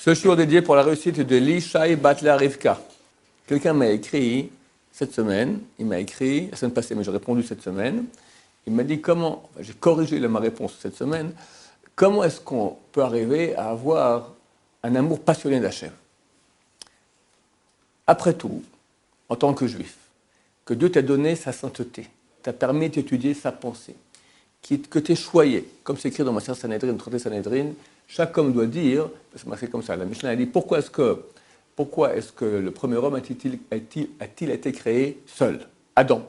Ce jour dédié pour la réussite de Lishai Batla Rivka. Quelqu'un m'a écrit cette semaine, il m'a écrit, la semaine passée, mais j'ai répondu cette semaine, il m'a dit comment, enfin, j'ai corrigé ma réponse cette semaine, comment est-ce qu'on peut arriver à avoir un amour passionné d'Hachem? Après tout, en tant que juif, que Dieu t'a donné sa sainteté, t'a permis d'étudier sa pensée, que t'es choyé, comme c'est écrit dans ma sœur Sanhedrin, le traité Sanhedrin, chaque homme doit dire, parce que c'est comme ça, la Mishnah a dit, pourquoi est-ce que le premier homme a-t-il été créé seul? Adam.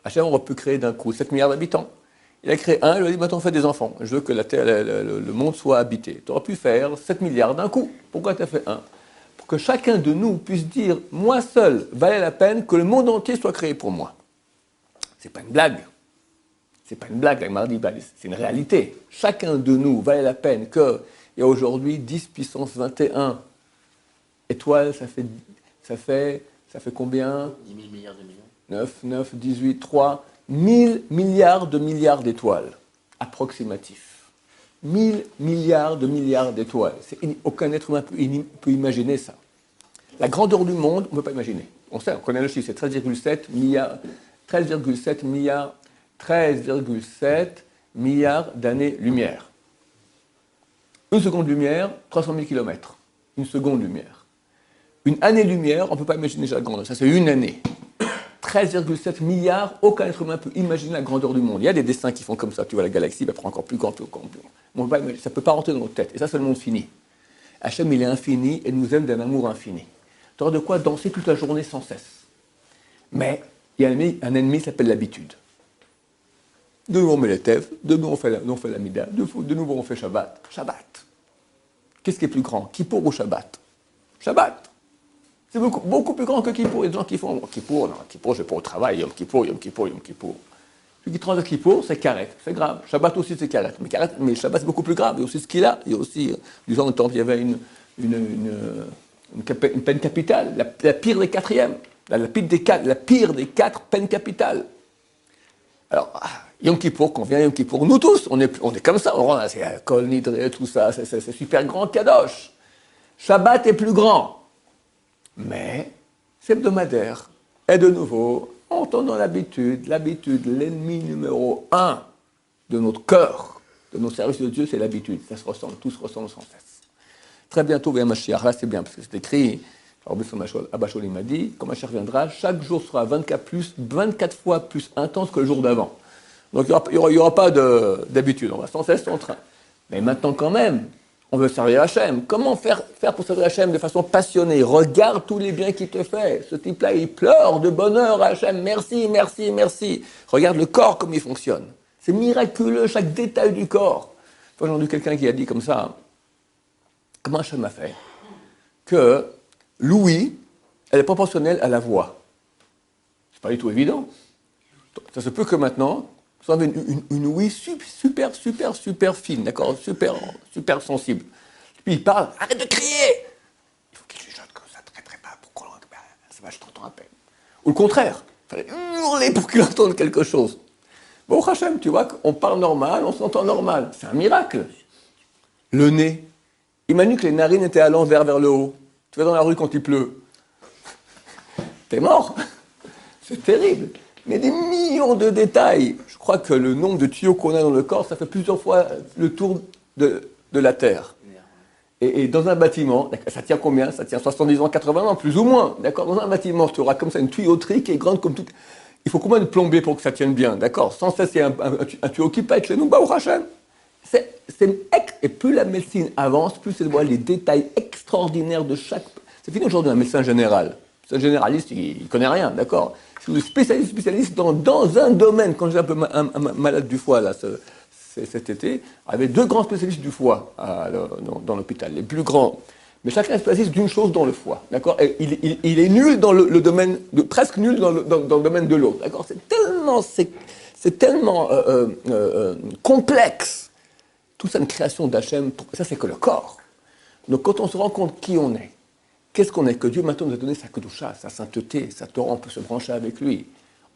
Hachem aurait pu créer d'un coup 7 milliards d'habitants. Il a créé un, il a dit, maintenant fais des enfants, je veux que la terre, le monde soit habité. Tu aurais pu faire 7 milliards d'un coup. Pourquoi tu as fait un? Pour que chacun de nous puisse dire, moi seul, valait la peine que le monde entier soit créé pour moi. C'est pas une blague. C'est pas une blague, la mardi, c'est une réalité. Chacun de nous valait la peine que, et aujourd'hui, 10 puissance 21 étoiles, ça fait combien? 10 000 milliards de millions. 9, 18, 3, 1000 milliards d'étoiles, approximatif. 1000 milliards d'étoiles. Aucun être humain peut imaginer ça. La grandeur du monde, on ne peut pas imaginer. On sait, on connaît le chiffre, c'est 13,7 milliards d'années-lumière. Une seconde lumière, 300 000 km. Une seconde lumière. Une année-lumière, on ne peut pas imaginer la grandeur. Ça, c'est une année. 13,7 milliards, aucun être humain peut imaginer la grandeur du monde. Il y a des dessins qui font comme ça, tu vois la galaxie, elle prend encore plus grand, ça ne peut pas rentrer dans notre tête. Et ça, c'est le monde fini. Hachem, il est infini et nous aime d'un amour infini. Tu auras de quoi danser toute la journée sans cesse. Mais il y a un ennemi qui s'appelle l'habitude. De nouveau on met les tèvres, de nouveau on fait la mida, de nouveau on fait Shabbat. Shabbat. Qu'est-ce qui est plus grand, Kippour ou Shabbat? Shabbat. C'est beaucoup plus grand que Kippour. Il y a des gens qui font Kippour, non, Kippour, je vais pas au travail, Yom Kippour. Celui qui tranche à Kippour, c'est Karet, c'est grave. Shabbat aussi, c'est Karet. Mais Shabbat, c'est beaucoup plus grave. Il y a aussi ce qu'il a. Il y a aussi, disons, dans le temple, il y avait une peine capitale, la pire des quatrièmes, la pire des 4 peines capitales. Alors, Yom Kippour, quand vient Yom Kippour, nous tous, on est comme ça, c'est Kol Nidre, tout ça, c'est super grand, Kadosh. Shabbat est plus grand. Mais c'est hebdomadaire. Et de nouveau, on tombe dans l'habitude, l'ennemi numéro 1 de notre cœur, de nos services de Dieu, c'est l'habitude. Ça se ressemble, tout se ressemble sans cesse. Très bientôt, vient Mashiach. Là, c'est bien, parce que c'est écrit, Abba m'a dit, quand Mashiach viendra, chaque jour sera 24 fois plus intense que le jour d'avant. Donc, il n'y aura pas d'habitude, on va sans cesse en train. Mais maintenant, quand même, on veut servir Hachem. Comment faire pour servir Hachem de façon passionnée? Regarde tous les biens qu'il te fait. Ce type-là, il pleure de bonheur à Hachem. Merci. Regarde le corps, comme il fonctionne. C'est miraculeux, chaque détail du corps. J'ai entendu quelqu'un qui a dit comme ça, comment Hachem a fait que l'ouïe, elle est proportionnelle à la voix. C'est pas du tout évident. Ça se peut que maintenant, vous avez une ouïe super fine, d'accord, super sensible. Puis il parle, arrête de crier. Il faut qu'il chuchote comme ça, très bas, pour qu'on l'entende. Ça va, je t'entends à peine. Ou le contraire, il fallait hurler pour qu'il entende quelque chose. Bon, Hachem, tu vois qu'on parle normal, on s'entend normal. C'est un miracle. Le nez. Imagine que les narines étaient à l'envers vers le haut. Tu vas dans la rue quand il pleut. T'es mort. C'est terrible. Mais des millions de détails. Je crois que le nombre de tuyaux qu'on a dans le corps, ça fait plusieurs fois le tour de la Terre. Et dans un bâtiment, ça tient combien? Ça tient 70 ans, 80 ans, plus ou moins. D'accord. Dans un bâtiment, tu auras comme ça une tuyauterie qui est grande comme tout. Il faut combien de plombiers pour que ça tienne bien? D'accord. Sans cesse, il y a un tuyau qui pète chez nous. Bah, au Hachem. Et plus la médecine avance, plus elle voit les détails extraordinaires de chaque. C'est fini aujourd'hui un médecin général. C'est un généraliste, il ne connaît rien, d'accord. Si vous êtes spécialiste dans un domaine, quand j'ai un peu malade du foie là, cet été, il y avait 2 grands spécialistes du foie dans l'hôpital, les plus grands. Mais chacun est spécialiste d'une chose dans le foie, d'accord. Et il est nul dans le domaine, presque nul dans le domaine de l'eau, d'accord. C'est tellement complexe. Tout ça, une création d'Hachem, ça c'est que le corps. Donc quand on se rend compte qui on est, qu'est-ce qu'on est? Que Dieu maintenant nous a donné sa kedusha, sa sainteté, sa Torah, on peut se brancher avec lui.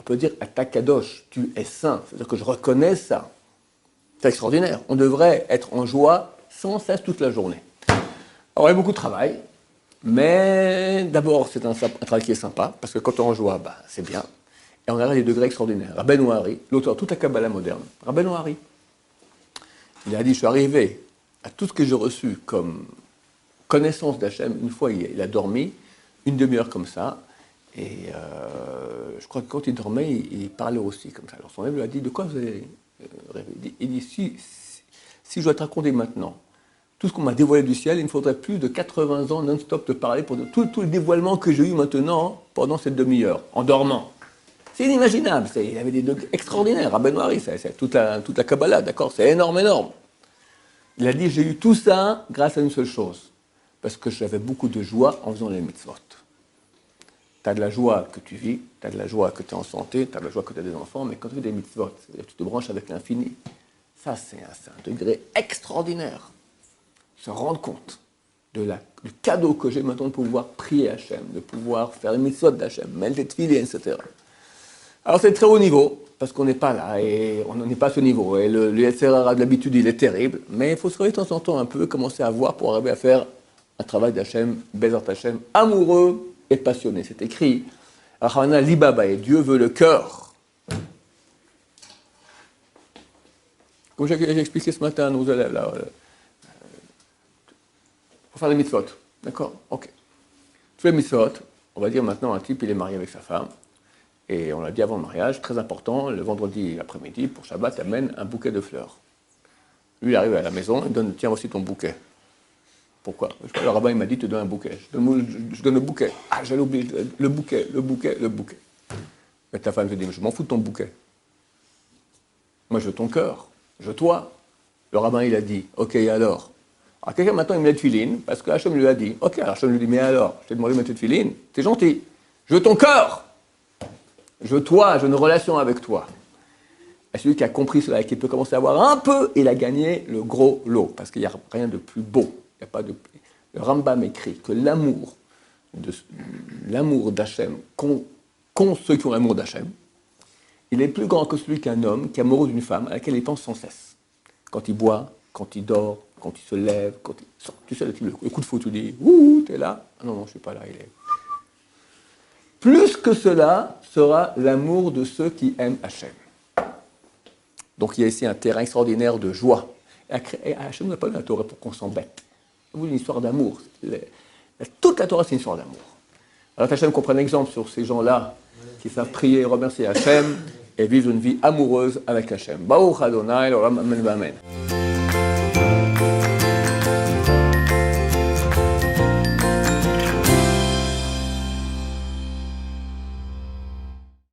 On peut dire à ta kadosh, tu es saint. C'est-à-dire que je reconnais ça. C'est extraordinaire. On devrait être en joie sans cesse toute la journée. Alors, il y a beaucoup de travail, mais d'abord, c'est un travail qui est sympa, parce que quand on en joue, bah, c'est bien. Et on a des degrés extraordinaires. Rabbeinu Hari, l'auteur de toute la Kabbalah moderne, Rabbeinu Hari, il a dit, je suis arrivé à tout ce que j'ai reçu comme connaissance d'Hachem. Une fois, il a dormi une demi-heure comme ça, et je crois que quand il dormait, il parlait aussi comme ça. Alors son élève lui a dit, de quoi vous avez rêvé? Il dit, si je dois te raconter maintenant tout ce qu'on m'a dévoilé du ciel, il me faudrait plus de 80 ans non-stop de parler pour tout le dévoilement que j'ai eu maintenant pendant cette demi-heure, en dormant. C'est inimaginable, il avait des degrés extraordinaires. Rabbeinu Hari, c'est toute la Kabbalah, d'accord? C'est énorme, énorme. Il a dit, j'ai eu tout ça grâce à une seule chose, parce que j'avais beaucoup de joie en faisant les mitzvot. Tu as de la joie que tu vis, tu as de la joie que tu es en santé, tu as de la joie que tu as des enfants, mais quand tu fais des mitzvot, tu te branches avec l'infini. Ça, c'est un degré extraordinaire. Se rendre compte du cadeau que j'ai maintenant de pouvoir prier Hachem, de pouvoir faire les mitzvot d'Hachem, mettre les tefilines, etc. Alors c'est très haut niveau, parce qu'on n'est pas là, et on n'en est pas à ce niveau. Et le Yetzer Hara de l'habitude, il est terrible, mais il faut se réveiller de temps en temps un peu, commencer à voir pour arriver à faire un travail d'Hachem, Bezat Hachem, amoureux et passionné. C'est écrit, Achana Libaba, et Dieu veut le cœur. Comme j'ai expliqué ce matin à nos élèves, là, pour faire les mitzvot, d'accord? Ok. Tu fais les mitzvot, on va dire maintenant un type, il est marié avec sa femme, et on l'a dit avant le mariage, très important, le vendredi après-midi, pour Shabbat, amène un bouquet de fleurs. Lui, il arrive à la maison, il donne, tiens, voici ton bouquet. Pourquoi? Le rabbin, il m'a dit, tu donnes un bouquet. Je donne le bouquet. Ah, j'allais oublier, le bouquet. Mais ta femme te dit, mais je m'en fous de ton bouquet. Moi, je veux ton cœur, je veux toi. Le rabbin, il a dit, ok, alors quelqu'un maintenant, il met de filine, parce que Hachem lui a dit, ok, alors Hachem lui dit, mais alors, je t'ai demandé de mettre de filine, t'es gentil. Je veux ton cœur. Je veux toi, je veux une relation avec toi. Et celui qui a compris cela et qui peut commencer à voir un peu, il a gagné le gros lot, parce qu'il n'y a rien de plus beau. Il y a pas de... Le Rambam écrit que l'amour d'Hachem, qu'ont ceux qui ont l'amour d'Hachem, il est plus grand que celui qu'un homme qui est amoureux d'une femme à laquelle il pense sans cesse. Quand il boit, quand il dort, quand il se lève, quand il... Tu sais, le coup de fou, tu dis, ouh, t'es là. Ah non, je suis pas là, il est... Plus que cela sera l'amour de ceux qui aiment Hachem. Donc il y a ici un terrain extraordinaire de joie. Et Hachem n'a pas donné la Torah pour qu'on s'embête. C'est une histoire d'amour. Toute la Torah, c'est une histoire d'amour. Alors Hachem qu'on prenne exemple sur ces gens-là qui savent prier et remercier Hachem et vivre une vie amoureuse avec Hachem. Baruch Adonai, l'olam, amen, amen.